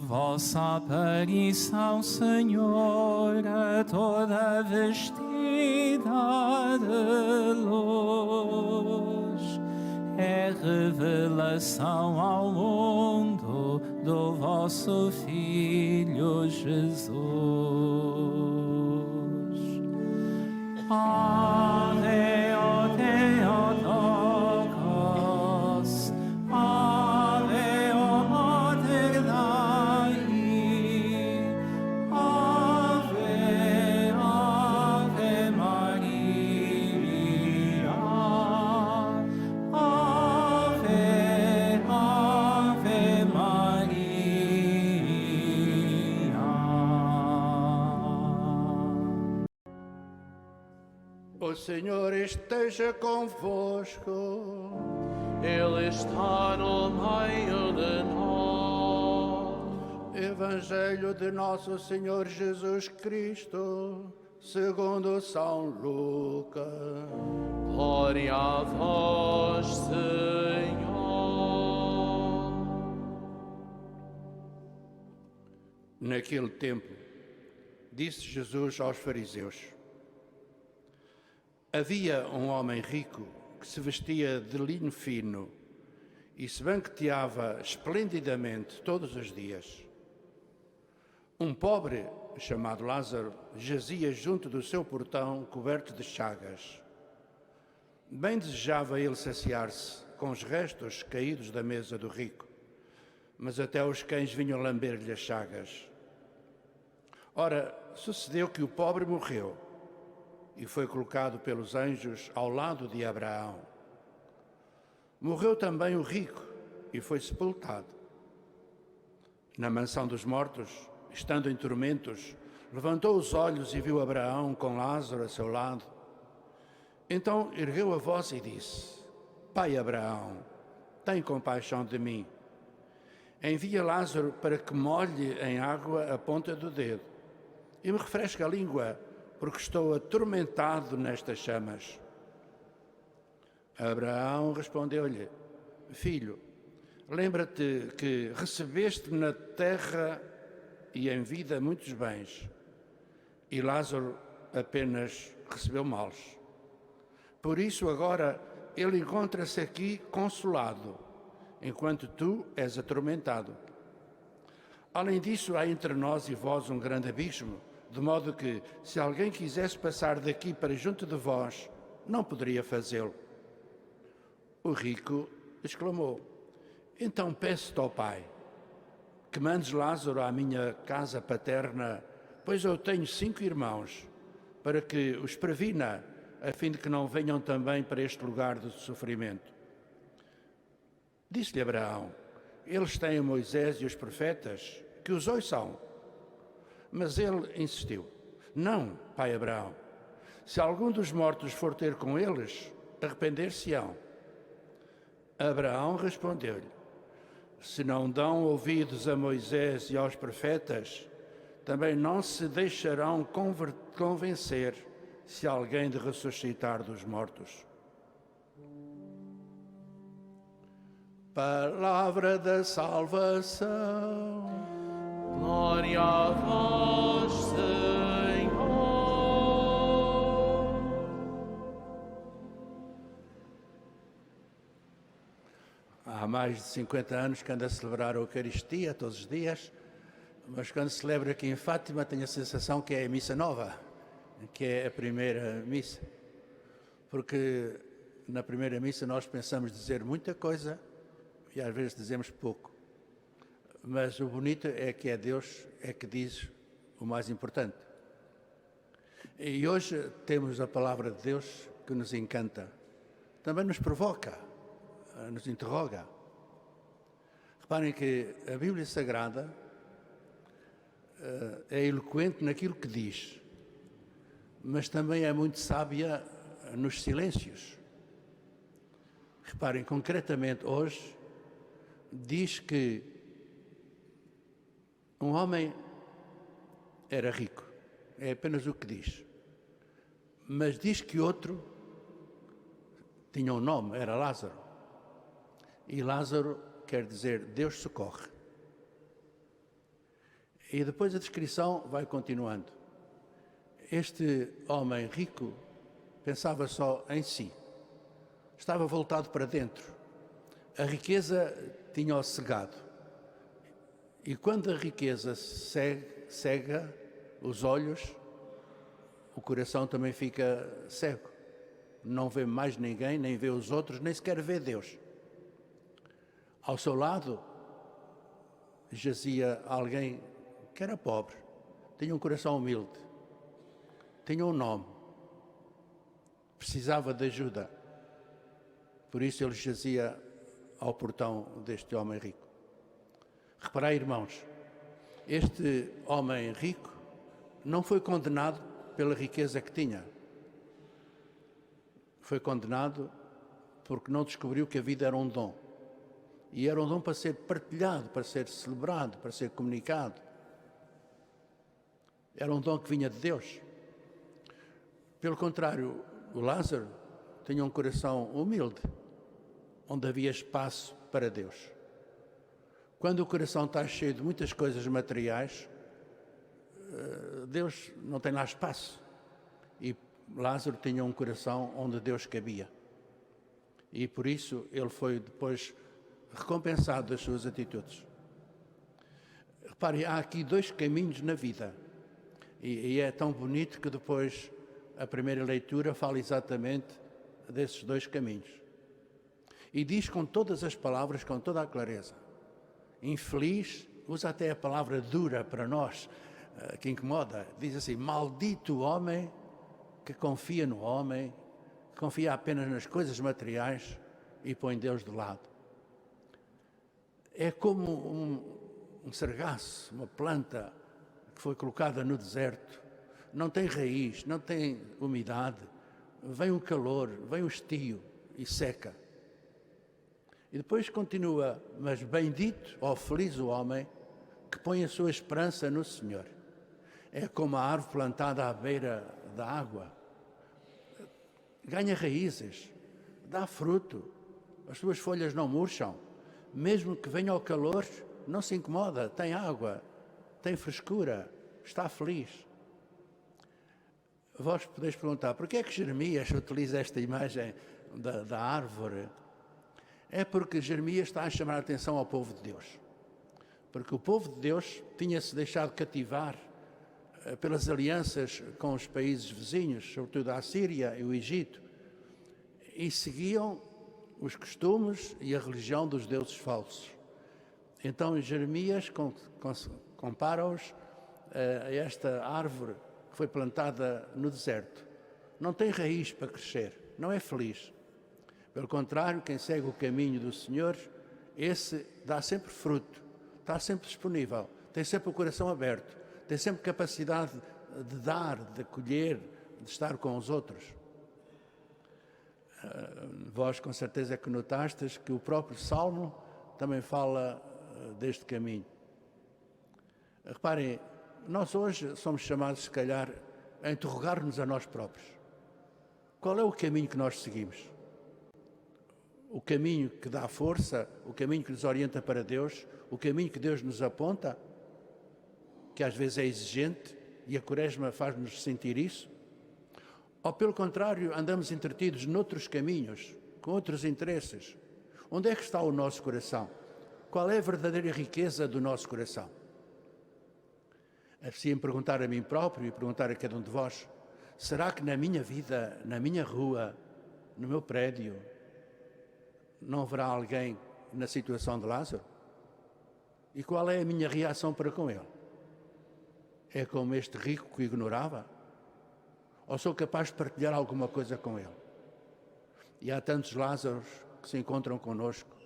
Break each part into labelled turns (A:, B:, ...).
A: Vossa aparição, Senhora, toda vestida de luz, é revelação ao mundo do vosso Filho Jesus. Ave, o Theotokos, Ave, o Mater Dei, Ave, Ave Maria, Ave, Ave Maria.
B: O Senhor esteja convosco.
C: Ele está no meio de nós.
B: Evangelho de Nosso Senhor Jesus Cristo, segundo São Lucas.
C: Glória a vós, Senhor.
B: Naquele tempo, disse Jesus aos fariseus: havia um homem rico que se vestia de linho fino e se banqueteava esplendidamente todos os dias. Um pobre, chamado Lázaro, jazia junto do seu portão coberto de chagas. Bem desejava ele saciar-se com os restos caídos da mesa do rico, mas até os cães vinham lamber-lhe as chagas. Ora, sucedeu que o pobre morreu e foi colocado pelos anjos ao lado de Abraão. Morreu também o rico e foi sepultado. Na mansão dos mortos, estando em tormentos, levantou os olhos e viu Abraão com Lázaro a seu lado. Então ergueu a voz e disse: Pai Abraão, tem compaixão de mim. Envia Lázaro para que molhe em água a ponta do dedo e me refresque a língua, porque estou atormentado nestas chamas. Abraão respondeu-lhe: Filho, lembra-te que recebeste na terra e em vida muitos bens, e Lázaro apenas recebeu males. Por isso agora ele encontra-se aqui consolado, enquanto tu és atormentado. Além disso, há entre nós e vós um grande abismo, de modo que, se alguém quisesse passar daqui para junto de vós, não poderia fazê-lo. O rico exclamou: Então peço-te, ó Pai, que mandes Lázaro à minha casa paterna, pois eu tenho 5 irmãos, para que os previna, a fim de que não venham também para este lugar de sofrimento. Disse-lhe Abraão: Eles têm Moisés e os profetas, que os ouçam. Mas ele insistiu: Não, pai Abraão, se algum dos mortos for ter com eles, arrepender-se-ão. Abraão respondeu-lhe: Se não dão ouvidos a Moisés e aos profetas, também não se deixarão convencer se alguém de ressuscitar dos mortos. Palavra da salvação.
C: Glória a vós, Senhor.
B: Há mais de 50 anos que ando a celebrar a Eucaristia todos os dias, mas quando celebro aqui em Fátima tenho a sensação que é a missa nova, que é a primeira missa. Porque na primeira missa nós pensamos dizer muita coisa e às vezes dizemos pouco. Mas o bonito é que é Deus é que diz o mais importante. E hoje temos a palavra de Deus que nos encanta. Também nos provoca, nos interroga. Reparem que a Bíblia Sagrada é eloquente naquilo que diz, mas também é muito sábia nos silêncios. Reparem, concretamente hoje, diz que um homem era rico, é apenas o que diz. Mas diz que outro tinha um nome, era Lázaro. E Lázaro quer dizer Deus socorre. E depois a descrição vai continuando. Este homem rico pensava só em si. Estava voltado para dentro. A riqueza tinha-o cegado. E quando a riqueza cega os olhos, o coração também fica cego. Não vê mais ninguém, nem vê os outros, nem sequer vê Deus. Ao seu lado jazia alguém que era pobre, tinha um coração humilde, tinha um nome, precisava de ajuda. Por isso ele jazia ao portão deste homem rico. Reparai, irmãos, este homem rico não foi condenado pela riqueza que tinha. Foi condenado porque não descobriu que a vida era um dom. E era um dom para ser partilhado, para ser celebrado, para ser comunicado. Era um dom que vinha de Deus. Pelo contrário, o Lázaro tinha um coração humilde, onde havia espaço para Deus. Quando o coração está cheio de muitas coisas materiais, Deus não tem lá espaço. E Lázaro tinha um coração onde Deus cabia. E por isso ele foi depois recompensado das suas atitudes. Repare, há aqui dois caminhos na vida. E é tão bonito que depois a primeira leitura fala exatamente desses dois caminhos. E diz com todas as palavras, com toda a clareza. Infeliz, usa até a palavra dura para nós, que incomoda. Diz assim, maldito o homem que confia no homem, que confia apenas nas coisas materiais e põe Deus de lado. É como um sargaço, uma planta que foi colocada no deserto, não tem raiz, não tem umidade, vem o calor, vem o estio e seca. E depois continua, mas bendito ou feliz o homem que põe a sua esperança no Senhor. É como a árvore plantada à beira da água. Ganha raízes, dá fruto, as suas folhas não murcham. Mesmo que venha o calor, não se incomoda, tem água, tem frescura, está feliz. Vós podeis perguntar, por que é que Jeremias utiliza esta imagem da árvore? É porque Jeremias está a chamar a atenção ao povo de Deus. Porque o povo de Deus tinha-se deixado cativar pelas alianças com os países vizinhos, sobretudo a Síria e o Egito, e seguiam os costumes e a religião dos deuses falsos. Então Jeremias compara-os a esta árvore que foi plantada no deserto. Não tem raiz para crescer, não é feliz. Pelo contrário, quem segue o caminho do Senhor, esse dá sempre fruto, está sempre disponível, tem sempre o coração aberto, tem sempre capacidade de dar, de acolher, de estar com os outros. Vós com certeza que notastes que o próprio Salmo também fala deste caminho. Reparem, nós hoje somos chamados, se calhar, a interrogar-nos a nós próprios. Qual é o caminho que nós seguimos? O caminho que dá força, o caminho que nos orienta para Deus, o caminho que Deus nos aponta, que às vezes é exigente, e a Quaresma faz-nos sentir isso? Ou, pelo contrário, andamos entretidos noutros caminhos, com outros interesses? Onde é que está o nosso coração? Qual é a verdadeira riqueza do nosso coração? É preciso me perguntar a mim próprio e perguntar a cada um de vós, será que na minha vida, na minha rua, no meu prédio, não haverá alguém na situação de Lázaro? E qual é a minha reação para com ele? É como este rico que o ignorava? Ou sou capaz de partilhar alguma coisa com ele? E há tantos Lázaros que se encontram connosco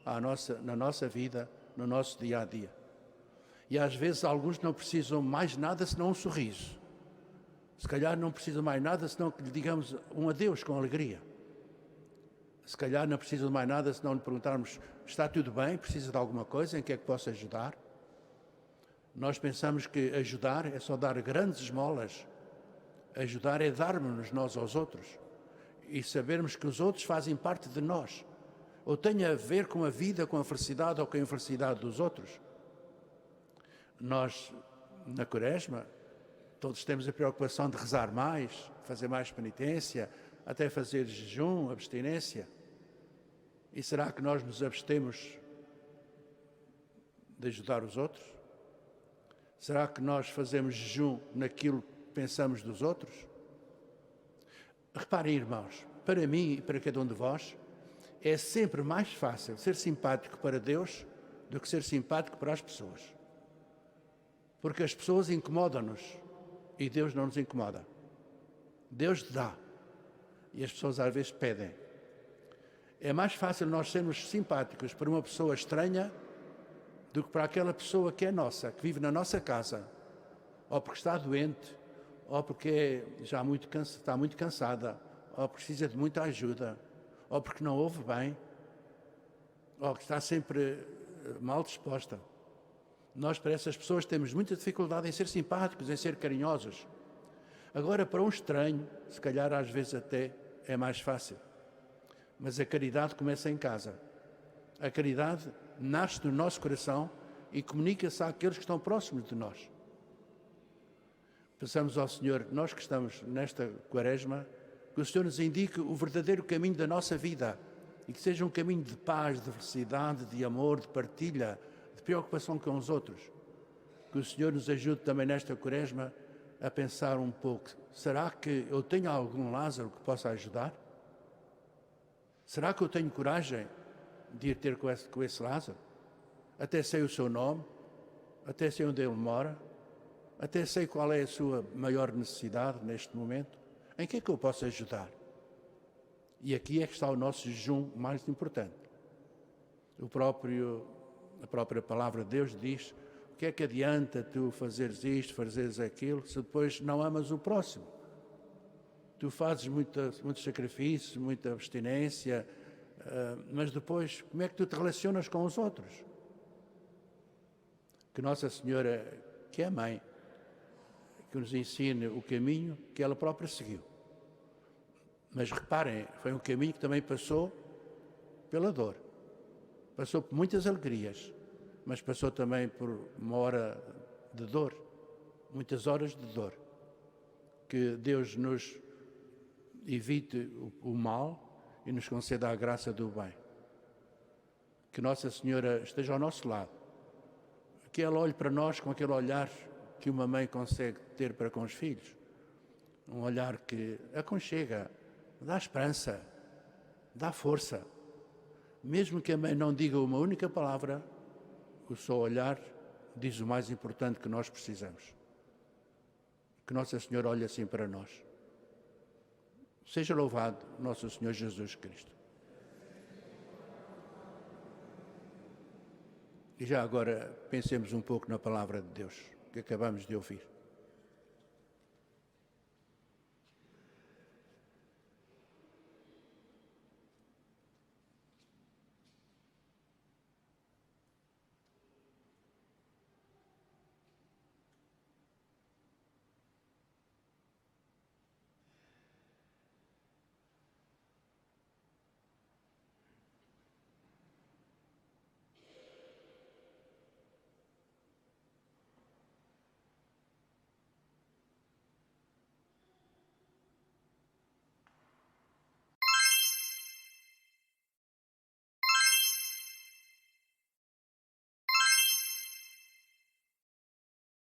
B: na nossa vida, no nosso dia a dia. E às vezes alguns não precisam mais nada senão um sorriso. Se calhar não precisam mais nada senão que lhe digamos um adeus com alegria. Se calhar não precisam de mais nada senão lhe perguntarmos, está tudo bem? Precisa de alguma coisa? Em que é que posso ajudar? Nós pensamos que ajudar é só dar grandes esmolas. Ajudar é darmos-nos nós aos outros e sabermos que os outros fazem parte de nós, ou tem a ver com a vida, com a felicidade ou com a infelicidade dos outros. Nós na Quaresma, todos temos a preocupação de rezar mais, fazer mais penitência, até fazer jejum, abstinência. E será que nós nos abstemos de ajudar os outros? Será que nós fazemos jejum naquilo que pensamos dos outros? Reparem, irmãos, para mim e para cada um de vós, é sempre mais fácil ser simpático para Deus do que ser simpático para as pessoas. Porque as pessoas incomodam-nos e Deus não nos incomoda. Deus dá e as pessoas às vezes pedem. É mais fácil nós sermos simpáticos para uma pessoa estranha do que para aquela pessoa que é nossa, que vive na nossa casa, ou porque está doente, ou porque já está muito cansada, ou precisa de muita ajuda, ou porque não ouve bem, ou que está sempre mal disposta. Nós, para essas pessoas, temos muita dificuldade em ser simpáticos, em ser carinhosos. Agora, para um estranho, se calhar às vezes até é mais fácil. Mas a caridade começa em casa. A caridade nasce no nosso coração e comunica-se àqueles que estão próximos de nós. Peçamos ao Senhor, nós que estamos nesta Quaresma, que o Senhor nos indique o verdadeiro caminho da nossa vida e que seja um caminho de paz, de felicidade, de amor, de partilha, de preocupação com os outros. Que o Senhor nos ajude também nesta Quaresma a pensar um pouco, será que eu tenho algum Lázaro que possa ajudar? Será que eu tenho coragem de ir ter com esse Lázaro? Até sei o seu nome, até sei onde ele mora, até sei qual é a sua maior necessidade neste momento. Em que é que eu posso ajudar? E aqui é que está o nosso jejum mais importante. A própria palavra de Deus diz: o que é que adianta tu fazeres isto, fazeres aquilo, se depois não amas o próximo? Tu fazes muitos sacrifícios, muita abstinência, mas depois como é que tu te relacionas com os outros? Que Nossa Senhora, que é a mãe, que nos ensine o caminho que ela própria seguiu. Mas reparem, foi um caminho que também passou pela dor. Passou por muitas alegrias, mas passou também por uma hora de dor, muitas horas de dor. Que Deus nos evite o mal e nos conceda a graça do bem. Que Nossa Senhora esteja ao nosso lado. Que ela olhe para nós com aquele olhar que uma mãe consegue ter para com os filhos. Um olhar que aconchega, dá esperança, dá força. Mesmo que a mãe não diga uma única palavra, o seu olhar diz o mais importante que nós precisamos. Que Nossa Senhora olhe assim para nós. Seja louvado nosso Senhor Jesus Cristo. E já agora pensemos um pouco na palavra de Deus que acabamos de ouvir.